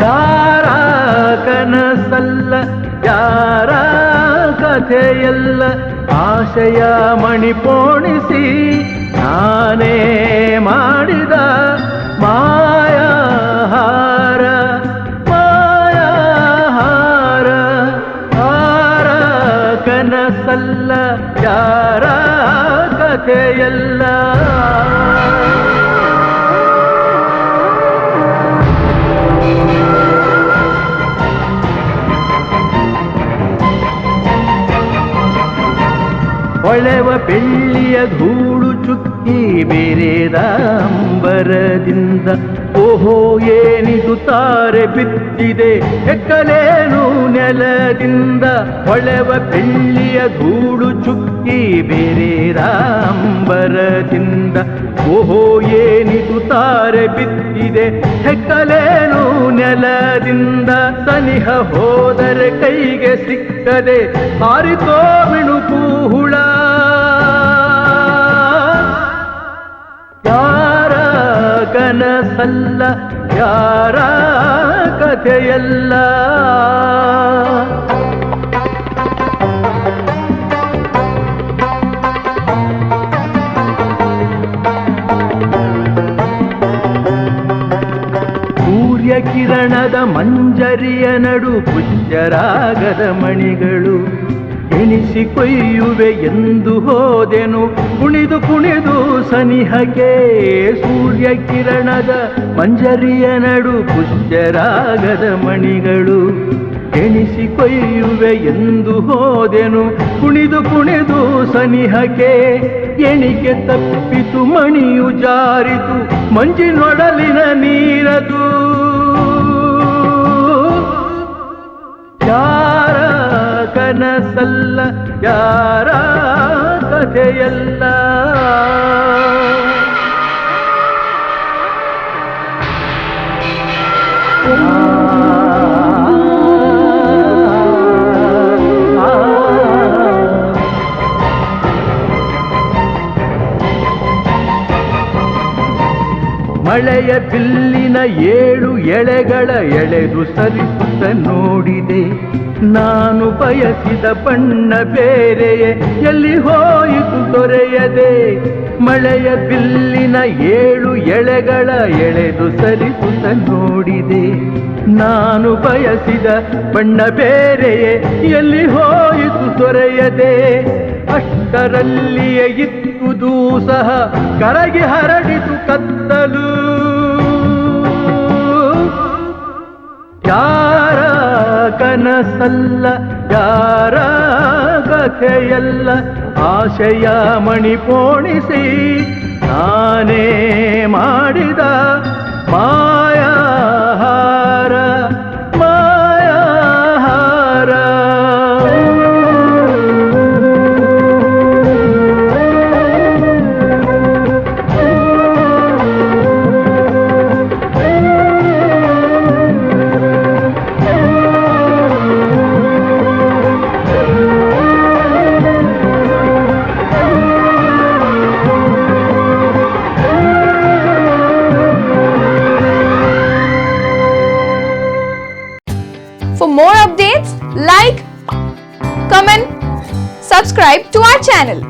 ಯಾರ ಕನಸಲ್ಲ ಯಾರ ಕಥೆಯಲ್ಲ ಆಶಯ ಮಣಿಪೋಣಿಸಿ ನಾನೇ ಮಾಡಿದ ಮಾಯಾಹಾರ ಮಾಯಾಹಾರ ಯಾರ ಕನಸಲ್ಲ ಯಾರ ಕಥೆಯಲ್ಲ. ಹೊಳೆವ ಬೆಳ್ಳಿಯ ಧೂಳು ಚುಕ್ಕಿ ಬೇರೆದ ಅಂಬರದಿಂದ ಓಹೋ ಏನಿದು ತಾರೆ ಬಿತ್ತಿದೆ ಎಕ್ಕಲೇನು ನೆಲದಿಂದ. ಹೊಳೆವ ಬೆಳ್ಳಿಯ ಧೂಳು ಚುಕ್ಕಿ ಬೇರೆದ ಅಂಬರದಿಂದ ಓಹೋ ಏನಿದು ತಾರೆ ಬಿತ್ತಿದೆ ಹೆಕ್ಕಲೇನು ನೆಲದಿಂದ. ಸನಿಹ ಹೋದರೆ ಕೈಗೆ ಸಿಕ್ಕದೆ ಹಾರಿತೋ ಮಿಣುಕು ಹುಳ. ಯಾರ ಕನಸಲ್ಲ ಯಾರ ಕಥೆಯಲ್ಲ. ಸೂರ್ಯ ಕಿರಣದ ಮಂಜರಿಯ ನಡು ಪುಷ್ಯರಾಗದ ಮಣಿಗಳು ಎಣಿಸಿ ಕೊಯ್ಯುವೆ ಎಂದು ಹೋದೆನು ಕುಣಿದು ಕುಣಿದು ಸನಿಹಕ್ಕೆ. ಸೂರ್ಯ ಕಿರಣದ ಮಂಜರಿಯ ನಡು ಪುಷ್ಯರಾಗದ ಮಣಿಗಳು ಎಣಿಸಿ ಕೊಯ್ಯುವೆ ಎಂದು ಹೋದೆನು ಕುಣಿದು ಕುಣಿದು ಸನಿಹಕ್ಕೆ. ಎಣಿಕೆ ತಪ್ಪಿತು ಮಣಿಯು ಜಾರಿತು ಮಂಜಿನೊಡಲಿನ ನೀರದು. ಯಾರ ಕನಸಲ್ಲ ಯಾರ ಕಥೆಯಲ್ಲ. ಮಳೆಯ ಬಿಲ್ಲಿನ 7 ಎಳೆಗಳ ಎಳೆದು ಸರಿಸುತ್ತ ನೋಡಿದೆ ನಾನು ಬಯಸಿದ ಬಣ್ಣ ಬೇರೆಯೇ ಎಲ್ಲಿ ಹೋಯಿತು ದೊರೆಯದೆ. ಮಳೆಯ ಬಿಲ್ಲಿನ 7 ಎಳೆಗಳ ಎಳೆದು ಸರಿಸುತ್ತ ನೋಡಿದೆ ನಾನು ಬಯಸಿದ ಬಣ್ಣ ಬೇರೆಯೇ ಎಲ್ಲಿ ಹೋಯಿತು ದೊರೆಯದೆ. ಅಷ್ಟರಲ್ಲಿಯೇ ಇದ್ದುದೂ ಸಹ ಕರಗಿ ಹರಡಿತು ಕತ್ತಲು. ಯಾರ ಕನಸಲ್ಲ ಯಾರ ಕಥೆಯಲ್ಲ ಆಶಯ ಮಣಿಪೋಣಿಸಿ ನಾನೇ ಮಾಡಿದ ಮಾಯಾಹಾರ ಮಾಯಾಹಾರ. For more updates, like, comment, subscribe to our channel.